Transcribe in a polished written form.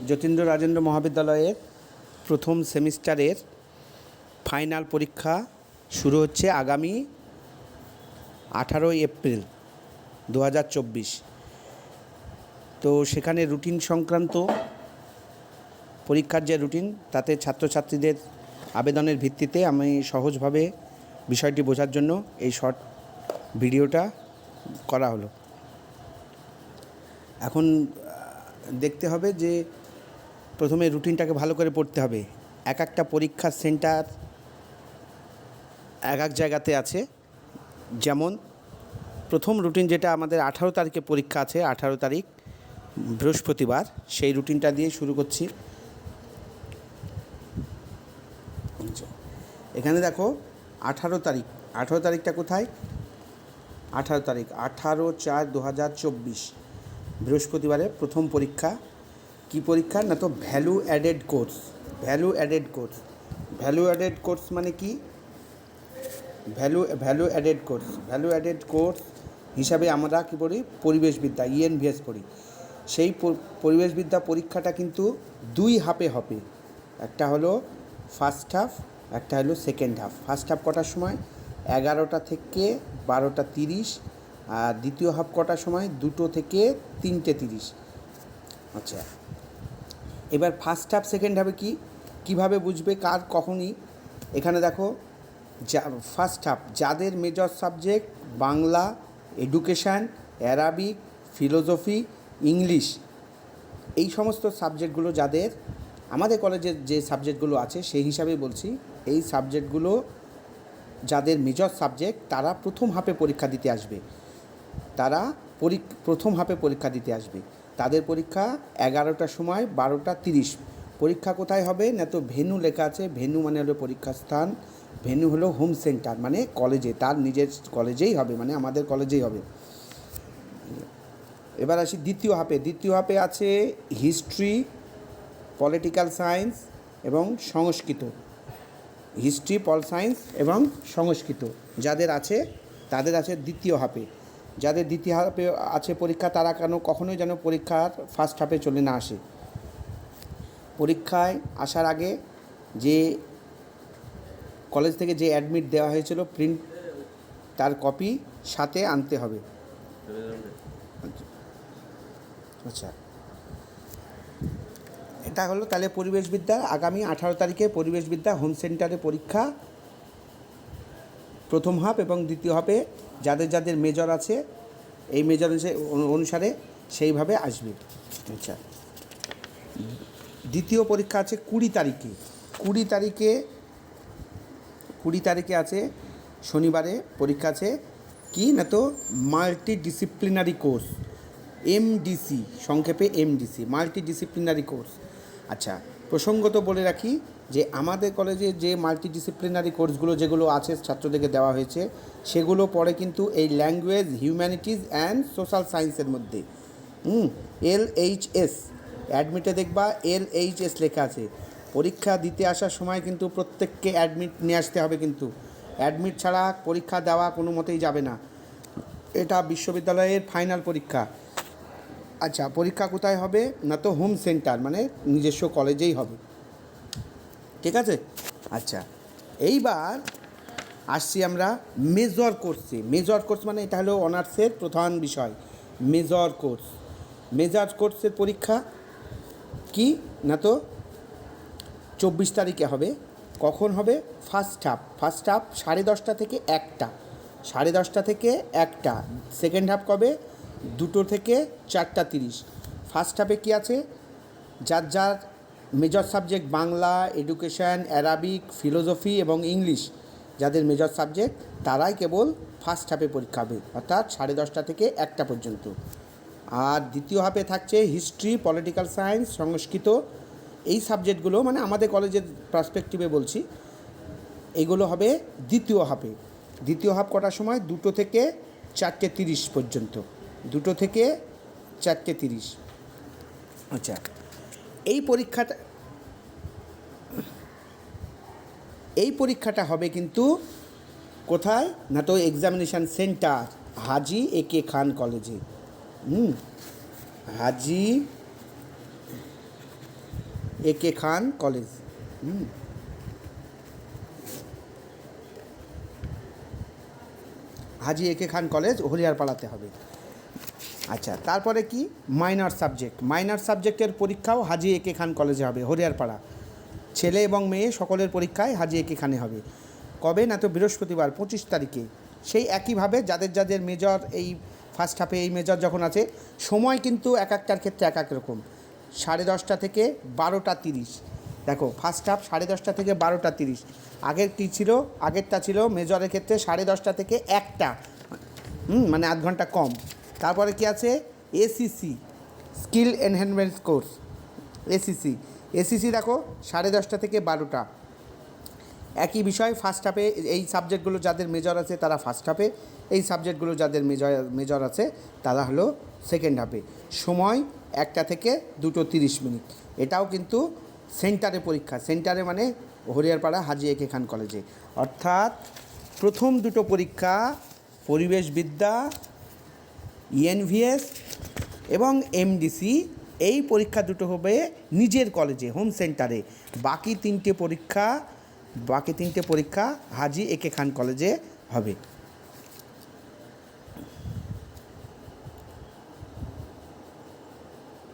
যতীন্দ্র রাজেন্দ্র মহাবিদ্যালয়ের প্রথম সেমিস্টারের ফাইনাল পরীক্ষা শুরু হচ্ছে আগামী 18 এপ্রিল 2024। তো সেখানে রুটিন সংক্রান্ত পরীক্ষার যে রুটিন, তাতে ছাত্রছাত্রীদের আবেদনের ভিত্তিতে আমি সহজভাবে বিষয়টি বোঝার জন্য এই শর্ট ভিডিওটা করা হলো। এখন দেখতে হবে যে প্রথমে রুটিনটাকে ভালো করে পড়তে হবে। এক একটা পরীক্ষার সেন্টার এক এক জায়গাতে আছে। যেমন প্রথম রুটিন যেটা আমাদের 18 তারিখে পরীক্ষা আছে, 18 তারিখ বৃহস্পতিবার, সেই রুটিনটা দিয়ে শুরু করছি। এখানে দেখো 18 তারিখটা কোথায়? 18 তারিখ 18/4/2024 বৃহস্পতিবারে প্রথম পরীক্ষা। কি পরীক্ষা না? তো ভ্যালু অ্যাডেড কোর্স মানে কি? ভ্যালু অ্যাডেড কোর্স হিসাবে আমরা কী পড়ি? পরিবেশবিদ্যা, ENVS পড়ি। সেই পরিবেশবিদ্যা পরীক্ষাটা কিন্তু দুই হাফে হবে। একটা হলো ফার্স্ট হাফ, একটা হলো সেকেন্ড হাফ। ফার্স্ট হাফ কটার সময়? 11টা থেকে 12:30। আর দ্বিতীয় হাফ কটার সময়? 2টো থেকে 3:30। আচ্ছা, এবার ফার্স্ট হাফ সেকেন্ড হাফে কীভাবে বুঝবে কার কখনই? এখানে দেখো, ফার্স্ট হাফ যাদের major subject Bangla, education, Arabic, philosophy, English, এই সমস্ত সাবজেক্টগুলো যাদের, আমাদের কলেজের যে সাবজেক্টগুলো আছে সেই হিসাবে বলছি, এই সাবজেক্টগুলো যাদের মেজর সাবজেক্ট তারা প্রথম হাফে পরীক্ষা দিতে আসবে। তাদের পরীক্ষা 11টার সময় 12:30। পরীক্ষা কোথায় হবে না? তো ভেন্যু লেখা আছে। ভেন্যু মানে হলো পরীক্ষা স্থান, ভেন্যু হলো হোম সেন্টার, মানে কলেজে, তার নিজের কলেজেই হবে, মানে আমাদের কলেজেই হবে। এবার আসি দ্বিতীয় হাফে আছে হিস্ট্রি, পলিটিক্যাল সায়েন্স এবং সংস্কৃত। যাদের আছে তাদের আছে দ্বিতীয় হাফে। যাদের দ্বিতীয় হাফে আছে পরীক্ষা, তারা কখনোই যেন পরীক্ষার ফার্স্ট হাফে চলে না আসে। পরীক্ষায় আসার আগে যে কলেজ থেকে যে অ্যাডমিট দেওয়া হয়েছিল প্রিন্ট, তার কপি সাথে আনতে হবে। আচ্ছা, এটা হলো তাহলে পরিবেশবিদ্যা। আগামী 18 তারিখে পরিবেশবিদ্যা হোম সেন্টারে পরীক্ষা, প্রথম হাফ এবং দ্বিতীয় হাফে যাদের যাদের মেজর আছে, এই মেজর অনুসারে সেইভাবে আসবে। আচ্ছা, দ্বিতীয় পরীক্ষা আছে 20 তারিখে। 20 তারিখে আছে শনিবারে পরীক্ষা আছে। কি না? তো মাল্টিডিসিপ্লিনারি কোর্স, MDC, সংক্ষেপে MDC, মাল্টিডিসিপ্লিনারি কোর্স। আচ্ছা, প্রসঙ্গত বলে রাখি যে আমাদের কলেজে যে মাল্টিডিসিপ্লিনারি কোর্সগুলো যেগুলো আছে ছাত্রদেরকে দেওয়া হয়েছে, সেগুলো পড়ে কিন্তু এই ল্যাঙ্গুয়েজ, হিউম্যানিটিজ অ্যান্ড সোশ্যাল সায়েন্সের মধ্যে। LHS অ্যাডমিটে দেখবা LHS লেখা আছে। পরীক্ষা দিতে আসার সময় কিন্তু প্রত্যেককে অ্যাডমিট নিয়ে আসতে হবে, কিন্তু অ্যাডমিট ছাড়া পরীক্ষা দেওয়া কোনো মতেই যাবে না। এটা বিশ্ববিদ্যালয়ের ফাইনাল পরীক্ষা। আচ্ছা, পরীক্ষা কোথায় হবে না? তো হোম সেন্টার, মানে নিজস্ব কলেজেই হবে। ঠিক আছে? আচ্ছা, এইবার আসছি আমরা মেজর কোর্স মানে এটা হলো অনার্সের প্রধান বিষয়। মেজর কোর্সের পরীক্ষা কি না? তো 24 তারিখে হবে। কখন হবে? ফার্স্ট হাফ 10:30 থেকে 1টা। সেকেন্ড হাফ কবে? 2টো থেকে 4:30। ফার্স্ট হাফে কী আছে? যার major subject Bangla, education, Arabic, philosophy এবং ইংলিশ, যাদের মেজর সাবজেক্ট তারাই কেবল ফার্স্ট হাফে পরীক্ষা হবে, অর্থাৎ 10:30 থেকে 1টা পর্যন্ত। আর দ্বিতীয় হাফে থাকছে হিস্ট্রি, পলিটিক্যাল সায়েন্স, সংস্কৃত, এই সাবজেক্টগুলো, মানে আমাদের কলেজের পার্সপেক্টিভে বলছি, এইগুলো হবে দ্বিতীয় হাফ কটার সময়? 2টো থেকে 4:30 পর্যন্ত। 2টো থেকে 4:30। আচ্ছা, এই পরীক্ষাটা হবে কিন্তু কোথায় না? তো এক্সামিনেশান সেন্টার হাজি AK খান কলেজে। হাজি একে খান কলেজ। হাজি একে খান কলেজ হরিয়ারপাড়াতে হবে। আচ্ছা, তারপরে কি মাইনর সাবজেক্ট, মাইনর সাবজেক্টের পরীক্ষাও হাজি একে খান কলেজে হবে হরিয়ারপাড়া। ছেলে এবং মেয়ে সকলের পরীক্ষায় হাজি একে খানে হবে। কবে না তো বৃহস্পতিবার 25 তারিখে। সেই একইভাবে যাদের যাদের মেজর এই ফার্স্ট হাফে এই মেজর যখন আছে, সময় কিন্তু এক একটার ক্ষেত্রে এক এক রকম। 10:30 থেকে 12:30। দেখো ফার্স্ট হাফ 10:30 থেকে 12:30। আগের কী ছিল, আগেরটা ছিল মেজরের ক্ষেত্রে 10:30 থেকে 1টা, মানে আধ ঘন্টা কম। তারপরে কি আছে SEC, skill enhancement course, SEC. SEC দেখো 10:30 থেকে 12টা। একই বিষয় ফার্স্ট হাফে এই সাবজেক্টগুলো যাদের মেজর আছে তারা ফার্স্ট হাফে, এই সাবজেক্টগুলো যাদের মেজর আছে তারা হলো সেকেন্ড হাফে। সময় 1টা থেকে 2:30। এটাও কিন্তু সেন্টারে পরীক্ষা, সেন্টারে মানে হরিয়ারপাড়া হাজি একে খান কলেজে। অর্থাৎ প্রথম দুটো পরীক্ষা পরিবেশবিদ্যা, ইএনভিএস এবং এমডিসি, এই পরীক্ষা দুটো হবে নিজের কলেজে হোম সেন্টারে। বাকি তিনটে পরীক্ষা হাজি একে খান কলেজে হবে।